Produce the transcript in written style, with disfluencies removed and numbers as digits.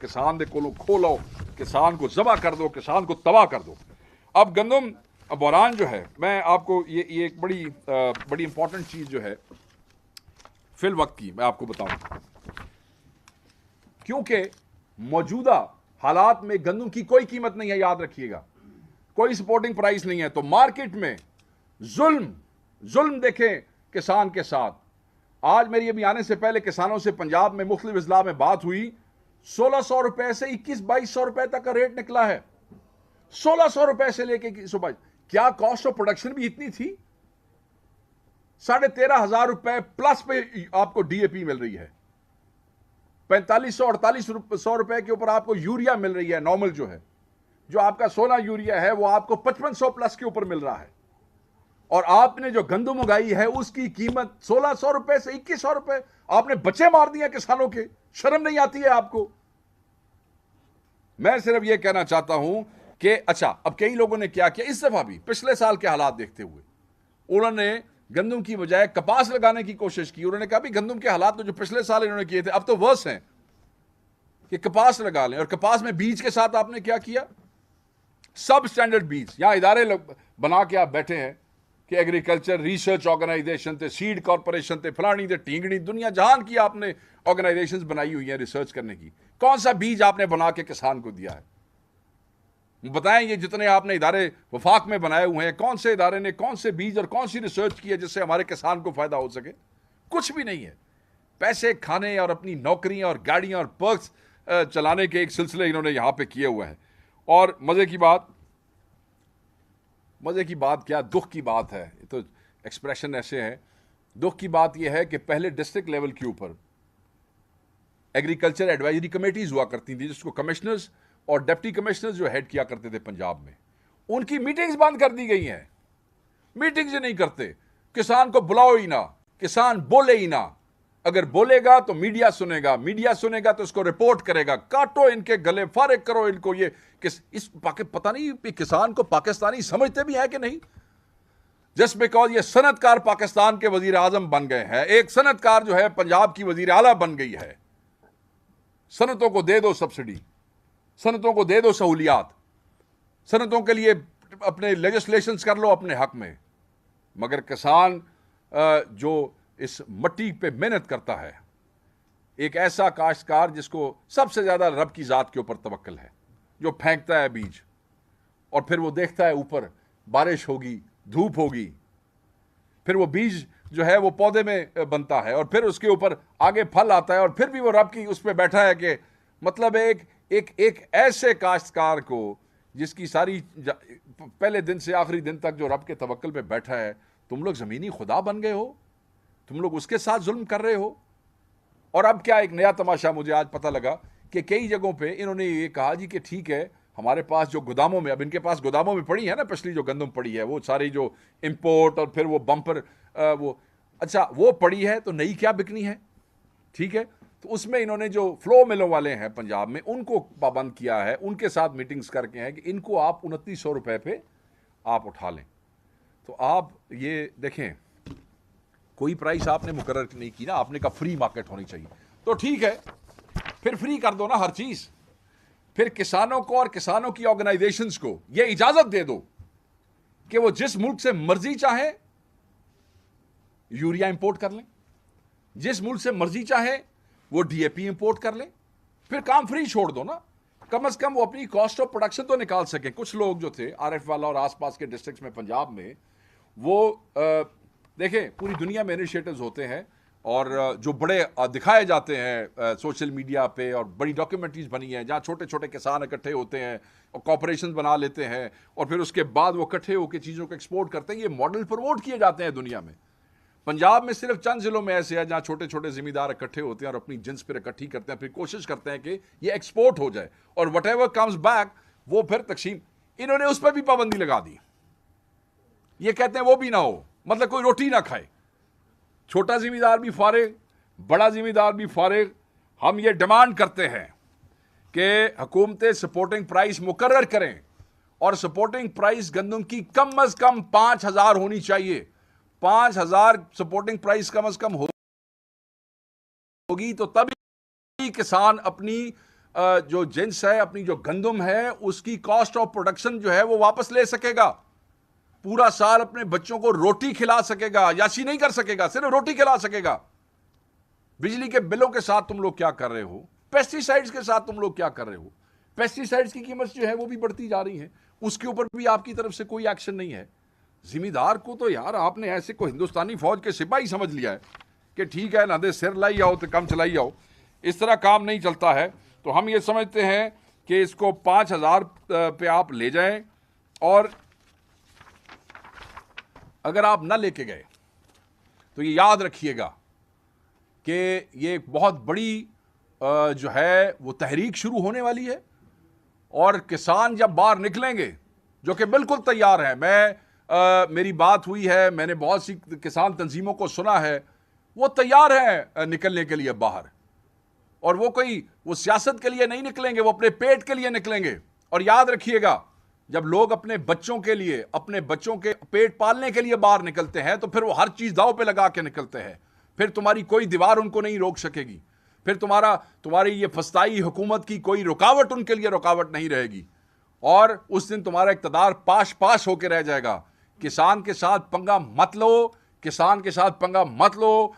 किसान दे कोलों खोलो, किसान को जबा कर दो, किसान को तबाह कर दो। अब गंदम बहरान जो है, मैं आपको ये एक बड़ी इंपॉर्टेंट चीज़ जो है फिल वक्त की मैं आपको बताऊं, क्योंकि मौजूदा हालात में गंदम की कोई कीमत नहीं है, याद रखिएगा, कोई सपोर्टिंग प्राइस नहीं है। तो मार्केट में जुल्म देखें किसान के साथ। आज मेरी अभी आने से पहले किसानों से पंजाब में मुख्तलिफ अजला में बात हुई, 1600 रुपए से 21-2200 रुपए तक का रेट निकला है। 1600 रुपए से लेके सुबह, क्या कॉस्ट ऑफ प्रोडक्शन भी इतनी थी? 13,500 रुपए प्लस पे आपको डीएपी मिल रही है, 4500-4800 रुपए के ऊपर आपको यूरिया मिल रही है। नॉर्मल जो आपका 16 यूरिया है वो आपको 5500 प्लस के ऊपर मिल रहा है। और आपने जो गंदम उगाई है उसकी कीमत 1600 रुपए से 2100 रुपए। आपने बच्चे मार दिए किसानों के। शर्म नहीं आती है आपको? मैं सिर्फ यह कहना चाहता हूं कि अच्छा, अब कई लोगों ने क्या किया इस दफा भी, पिछले साल के हालात देखते हुए उन्होंने गंदम की बजाय कपास लगाने की कोशिश की। उन्होंने कहा भी गंदम के हालात तो जो पिछले साल इन्होंने किए थे अब तो वर्स हैं, कि कपास लगा लें। और कपास में बीज के साथ आपने क्या किया? सब स्टैंडर्ड बीज। यहां इदारे बना के आप बैठे हैं कि एग्रीकल्चर रिसर्च ऑर्गेनाइजेशन थे, सीड कॉर्पोरेशन थे, फलानी थे, टींगड़ी, दुनिया जहान की आपने ऑर्गेनाइजेशंस बनाई हुई हैं रिसर्च करने की। कौन सा बीज आपने बना के किसान को दिया है? बताएं, ये जितने आपने इदारे वफाक में बनाए हुए हैं, कौन से इदारे ने कौन से बीज और कौन सी रिसर्च की है जिससे हमारे किसान को फायदा हो सके? कुछ भी नहीं है। पैसे खाने और अपनी नौकरियां और गाड़ियां और पर्क्स चलाने के एक सिलसिले इन्होंने यहां पे किए हुए हैं। और मजे की बात क्या, दुख की बात है, तो एक्सप्रेशन ऐसे है। दुख की बात यह है कि पहले डिस्ट्रिक्ट लेवल के ऊपर एग्रीकल्चर एडवाइजरी कमेटीज हुआ करती थी, जिसको कमिश्नर्स और डिप्टी कमिश्नर्स जो हेड किया करते थे पंजाब में, उनकी मीटिंग्स बंद कर दी गई हैं। मीटिंग्स नहीं करते, किसान को बुलाओ ही ना, किसान बोले ही ना। अगर बोलेगा तो मीडिया सुनेगा, मीडिया सुनेगा तो उसको रिपोर्ट करेगा। काटो इनके गले, फारिग करो इनको। ये पता नहीं किसान को पाकिस्तानी समझते भी है कि नहीं? जस्ट बिकॉज ये सनतकार पाकिस्तान के वजीर आजम बन गए हैं, एक सनतकार जो है पंजाब की वजीर आला बन गई है। सनतों को दे दो सब्सिडी, सनतों को दे दो सहूलियात, सनतों के लिए अपने लेजिस्लेशंस कर लो अपने हक में। मगर किसान जो इस मट्टी पे मेहनत करता है, एक ऐसा काश्तकार जिसको सबसे ज्यादा रब की जात के ऊपर तवक्कल है, जो फेंकता है बीज और फिर वो देखता है ऊपर बारिश होगी, धूप होगी, फिर वो बीज जो है वो पौधे में बनता है और फिर उसके ऊपर आगे फल आता है और फिर भी वो रब की उस पर बैठा है। कि मतलब एक ऐसे काश्तकार को जिसकी सारी पहले दिन से आखिरी दिन तक जो रब के तवक्कल पे बैठा है, तुम लोग जमीनी खुदा बन गए हो, तुम लोग उसके साथ जुल्म कर रहे हो। और अब क्या एक नया तमाशा मुझे आज पता लगा कि कई जगहों पे इन्होंने ये कहा जी कि ठीक है, हमारे पास जो गोदामों में, अब इनके पास गोदामों में पड़ी है ना पिछली जो गंदम पड़ी है, वो सारी जो इंपोर्ट और फिर वो बम्पर वो, अच्छा वो पड़ी है तो नई क्या बिकनी है? ठीक है, तो उसमें इन्होंने जो फ्लो मिलों वाले हैं पंजाब में उनको पाबंद किया है, उनके साथ मीटिंग्स करके हैं कि इनको आप 2900 रुपए पे आप उठा लें। तो आप ये देखें, कोई प्राइस आपने मुकर्रर नहीं की ना, आपने कहा फ्री मार्केट होनी चाहिए। तो ठीक है, फिर फ्री कर दो ना हर चीज। फिर किसानों को और किसानों की ऑर्गेनाइजेशंस को यह इजाजत दे दो कि वो जिस मुल्क से मर्जी चाहे यूरिया इंपोर्ट कर लें, जिस मुल्क से मर्जी चाहे वो डीएपी इंपोर्ट कर लें। फिर काम फ्री छोड़ दो ना, कम से कम वो अपनी कॉस्ट ऑफ प्रोडक्शन तो निकाल सके। कुछ लोग जो थे आरएफ वाला और आसपास के डिस्ट्रिक्ट्स में पंजाब में, वो देखें पूरी दुनिया में इनिशिएटिव्स होते हैं और जो बड़े दिखाए जाते हैं सोशल मीडिया पे, और बड़ी डॉक्यूमेंट्रीज बनी हैं जहाँ छोटे छोटे किसान इकट्ठे होते हैं और कॉर्पोरेशन बना लेते हैं और फिर उसके बाद वो इकट्ठे होकर चीज़ों को एक्सपोर्ट करते हैं। ये मॉडल प्रमोट किए जाते हैं दुनिया में। पंजाब में सिर्फ चंद जिलों में ऐसे है जहाँ छोटे छोटे जिम्मेदार इकट्ठे होते हैं और अपनी जिन्स पर इकट्ठी करते हैं, फिर कोशिश करते हैं कि ये एक्सपोर्ट हो जाए और वट एवर कम्स बैक वो फिर तकसीम। इन्होंने उस पर भी पाबंदी लगा दी। ये कहते हैं वो भी ना हो, मतलब कोई रोटी ना खाए, छोटा जिम्मेदार भी फारिग, बड़ा जिम्मेदार भी फारिग। हम ये डिमांड करते हैं कि हुकूमतें सपोर्टिंग प्राइस मुकर्रर करें और सपोर्टिंग प्राइस गंदम की कम अज कम 5000 होनी चाहिए। 5000 सपोर्टिंग प्राइस कम अज कम होगी तो तभी किसान अपनी जो जिन्स है, अपनी जो गंदम है, उसकी कॉस्ट ऑफ प्रोडक्शन जो है वो वापस ले सकेगा, पूरा साल अपने बच्चों को रोटी खिला सकेगा, याशी नहीं कर सकेगा, सिर्फ रोटी खिला सकेगा। बिजली के बिलों के साथ तुम लोग क्या कर रहे हो, पेस्टिसाइड्स के साथ तुम लोग क्या कर रहे हो, पेस्टिसाइड्स की कीमत जो है वो भी बढ़ती जा रही है, उसके ऊपर भी आपकी तरफ से कोई एक्शन नहीं है। जिम्मेदार को तो यार आपने ऐसे को हिंदुस्तानी फौज के सिपाही समझ लिया है कि ठीक है ना दे सिर लाई आओ तो कम चलाई आओ। इस तरह काम नहीं चलता है। तो हम ये समझते हैं कि इसको 5,000 पे आप ले जाएं, और अगर आप ना लेके गए तो ये याद रखिएगा कि ये एक बहुत बड़ी जो है वो तहरीक शुरू होने वाली है, और किसान जब बाहर निकलेंगे, जो कि बिल्कुल तैयार हैं, मेरी बात हुई है, मैंने बहुत सी किसान तंजीमों को सुना है, वो तैयार हैं निकलने के लिए बाहर, और वो सियासत के लिए नहीं निकलेंगे, वो अपने पेट के लिए निकलेंगे। और याद रखिएगा, जब लोग अपने बच्चों के लिए, अपने बच्चों के पेट पालने के लिए बाहर निकलते हैं, तो फिर वो हर चीज दांव पे लगा के निकलते हैं। फिर तुम्हारी कोई दीवार उनको नहीं रोक सकेगी, फिर तुम्हारी ये फस्ताई हुकूमत की कोई रुकावट उनके लिए रुकावट नहीं रहेगी, और उस दिन तुम्हारा इक़्तिदार पाश पाश होकर रह जाएगा। किसान के साथ पंगा मत लो, किसान के साथ पंगा मत लो।